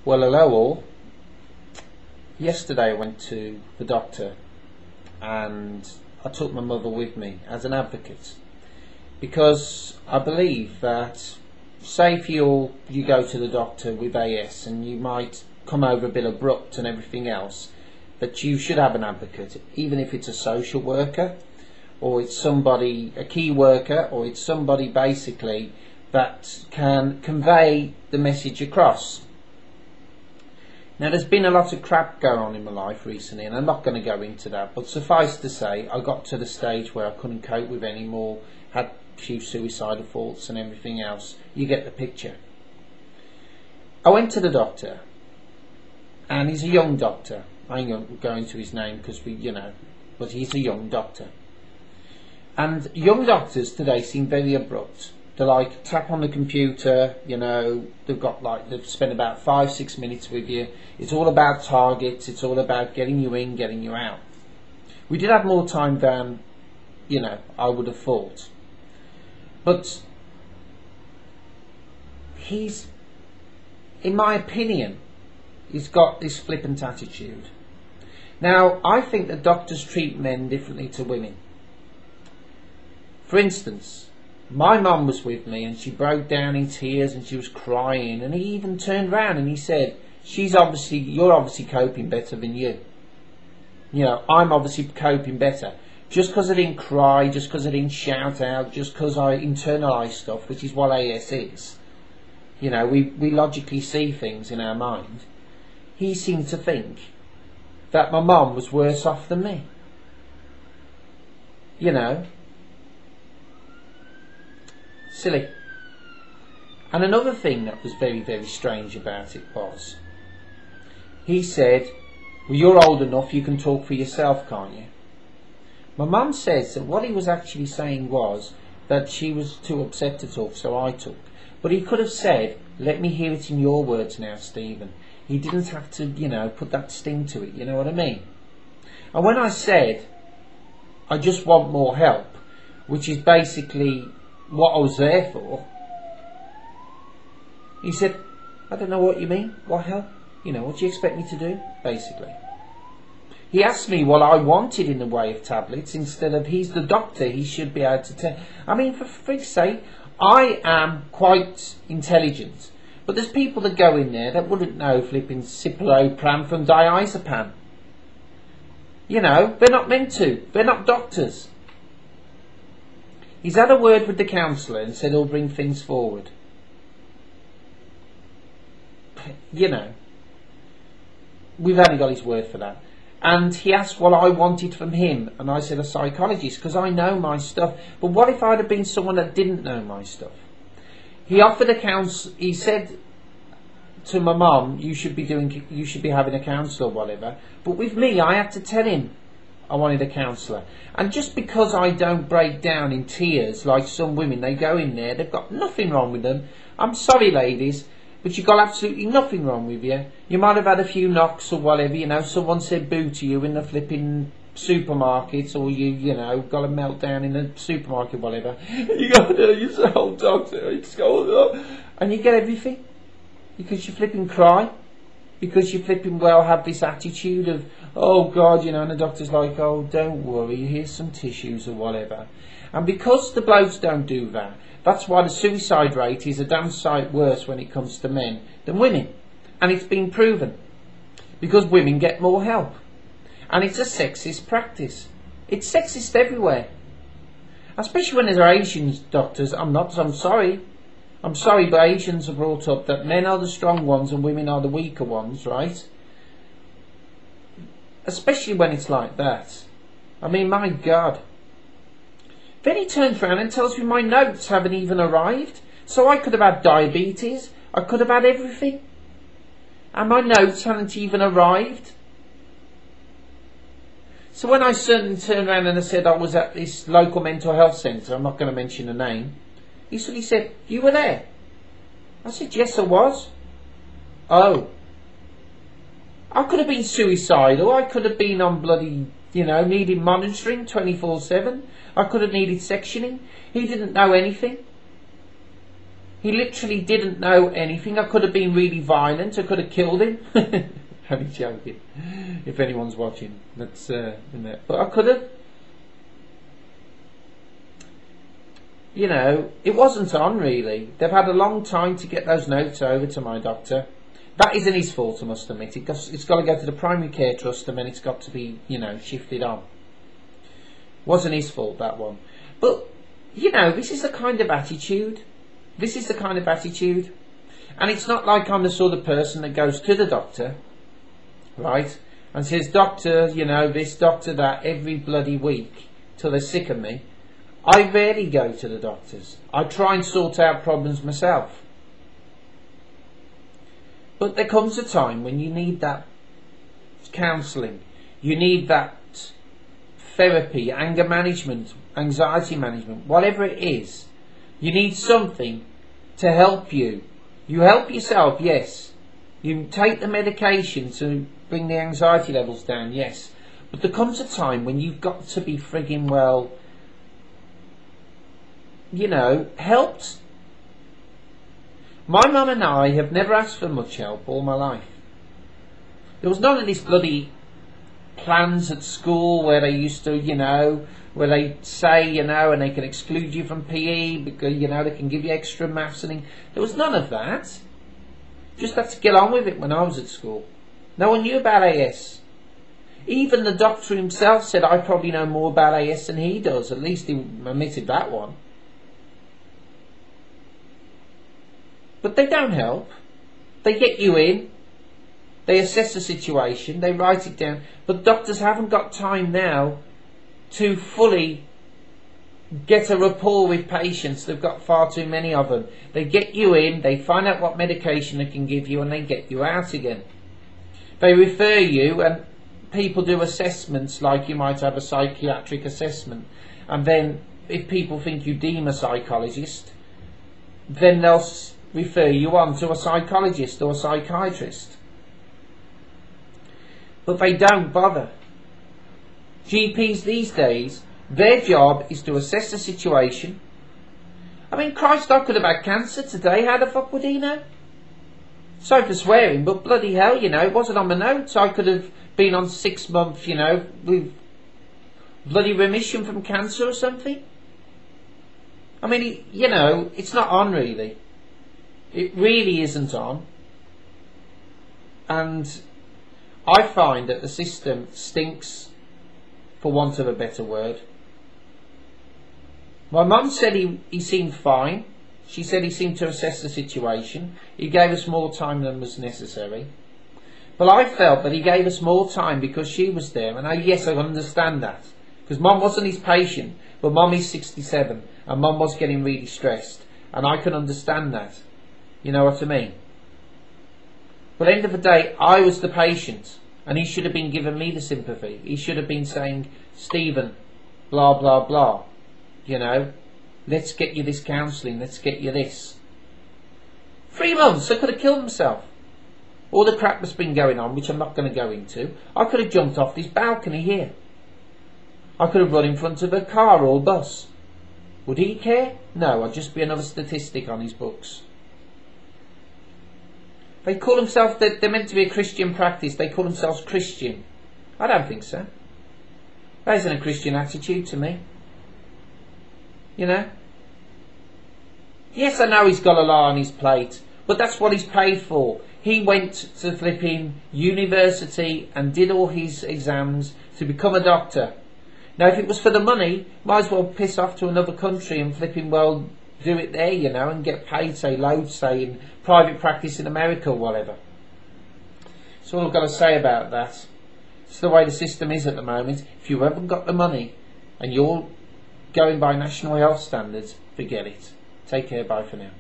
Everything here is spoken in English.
Well, hello all. Yesterday I went to the doctor and I took my mother with me as an advocate, because I believe that, say if you go to the doctor with AS and you might come over a bit abrupt and everything else, that you should have an advocate, even if it's a social worker or it's somebody, a key worker, or it's somebody basically that can convey the message across. Now, there's been a lot of crap going on in my life recently, and I'm not going to go into that, but suffice to say, I got to the stage where I couldn't cope with any more, had a few suicidal thoughts and everything else. You get the picture. I went to the doctor, and he's a young doctor. I ain't going to go into his name because but he's a young doctor. And young doctors today seem very abrupt. They like tap on the computer, they've spent about 5-6 minutes with you. It's all about targets, it's all about getting you in, getting you out. We did have more time than, I would have thought. But he's, in my opinion, he's got this flippant attitude. Now, I think that doctors treat men differently to women. For instance, my mum was with me and she broke down in tears and she was crying, and he even turned round and he said, you're obviously coping better than you. I'm obviously coping better. Just because I didn't cry, just because I didn't shout out, just because I internalise stuff, which is what AS is. We logically see things in our mind. He seemed to think that my mum was worse off than me. Silly. And another thing that was very, very strange about it was, he said, well, you're old enough, you can talk for yourself, can't you? My mum says that what he was actually saying was that she was too upset to talk, so I talk. But he could have said, let me hear it in your words now, Stephen. He didn't have to, put that sting to it, you know what I mean? And when I said, I just want more help, which is basically what I was there for, he said, I don't know what you mean. What help? What do you expect me to do? Basically. He asked me what I wanted in the way of tablets, instead of, he's the doctor, he should be able to tell. I mean, for freak's sake, I am quite intelligent, but there's people that go in there that wouldn't know flipping citalopram from diazepam. They're not meant to. They're not doctors. He's had a word with the counsellor and said he'll bring things forward. We've only got his word for that. And he asked what I wanted from him, and I said a psychologist, because I know my stuff. But what if I'd have been someone that didn't know my stuff? He offered he said to my mum, you should be having a counsellor or whatever. But with me, I had to tell him I wanted a counsellor. And just because I don't break down in tears like some women, they go in there, they've got nothing wrong with them. I'm sorry, ladies, but you've got absolutely nothing wrong with you. You might have had a few knocks or whatever, someone said boo to you in the flipping supermarket, or you got a meltdown in the supermarket, whatever. You got to do yourself, doctor. And you get everything because you flipping cry. Because you flipping have this attitude of, oh God, and the doctor's like, oh, don't worry, here's some tissues or whatever. And because the blokes don't do that, that's why the suicide rate is a damn sight worse when it comes to men than women. And it's been proven. Because women get more help. And it's a sexist practice. It's sexist everywhere. Especially when there's Asian doctors. I'm sorry. I'm sorry, but Asians are brought up that men are the strong ones and women are the weaker ones, right? Especially when it's like that. I mean, my God. Then he turns around and tells me my notes haven't even arrived. So I could have had diabetes. I could have had everything. And my notes hadn't even arrived. So when I turned around and I said I was at this local mental health centre, I'm not going to mention the name, he said, you were there? I said, yes, I was. Oh. I could have been suicidal. I could have been on bloody, needing monitoring 24/7. I could have needed sectioning. He didn't know anything. He literally didn't know anything. I could have been really violent. I could have killed him. Only joking. If anyone's watching, that's in there. But I could have. You know, it wasn't on really. They've had a long time to get those notes over to my doctor. That isn't his fault, I must admit. It's got to go to the primary care trust and then it's got to be, you know, shifted on. Wasn't his fault, that one. But, you know, this is the kind of attitude. This is the kind of attitude. And it's not like I'm the sort of person that goes to the doctor, right, and says, doctor, you know, this, doctor, that, every bloody week till they're sick of me. I rarely go to the doctors. I try and sort out problems myself. But there comes a time when you need that counselling. You need that therapy, anger management, anxiety management, whatever it is. You need something to help you. You help yourself, yes. You take the medication to bring the anxiety levels down, yes. But there comes a time when you've got to be frigging well, you know, helped. My mum and I have never asked for much help all my life. There was none of these bloody plans at school where they used to, you know, where they say, you know, and they can exclude you from PE because, you know, they can give you extra maths and things. There was none of that. Just had to get on with it when I was at school. No one knew about AS. Even the doctor himself said I probably know more about AS than he does. At least he admitted that one. But they don't help. They get you in. They assess the situation. They write it down. But doctors haven't got time now to fully get a rapport with patients. They've got far too many of them. They get you in. They find out what medication they can give you and they get you out again. They refer you and people do assessments, like you might have a psychiatric assessment. And then if people think you deem a psychologist, then they'll refer you on to a psychologist or a psychiatrist. But they don't bother. GPs these days, their job is to assess the situation. I mean, Christ, I could have had cancer today. How the fuck would he know? Sorry for swearing, but bloody hell, you know, it wasn't on my notes. I could have been on 6 months, you know, with bloody remission from cancer or something. I mean, you know, it's not on really. It really isn't on. And I find that the system stinks, for want of a better word. My mum said he seemed fine. She said he seemed to assess the situation. He gave us more time than was necessary. But I felt that he gave us more time because she was there. And yes, I understand that. Because Mum wasn't his patient. But Mum is 67. And Mum was getting really stressed. And I can understand that. You know what I mean? But at the end of the day, I was the patient. And he should have been giving me the sympathy. He should have been saying, Stephen, blah, blah, blah. You know, let's get you this counselling. Let's get you this. 3 months, I could have killed himself. All the crap that's been going on, which I'm not going to go into. I could have jumped off this balcony here. I could have run in front of a car or bus. Would he care? No, I'd just be another statistic on his books. They call themselves, they're meant to be a Christian practice. They call themselves Christian. I don't think so. That isn't a Christian attitude to me. You know? Yes, I know he's got a lot on his plate, but that's what he's paid for. He went to flipping university and did all his exams to become a doctor. Now, if it was for the money, might as well piss off to another country and flipping, well, do it there, you know, and get paid, say, loads, say, in private practice in America or whatever. That's all I've got to say about that. It's the way the system is at the moment. If you haven't got the money and you're going by national health standards, forget it. Take care, bye for now.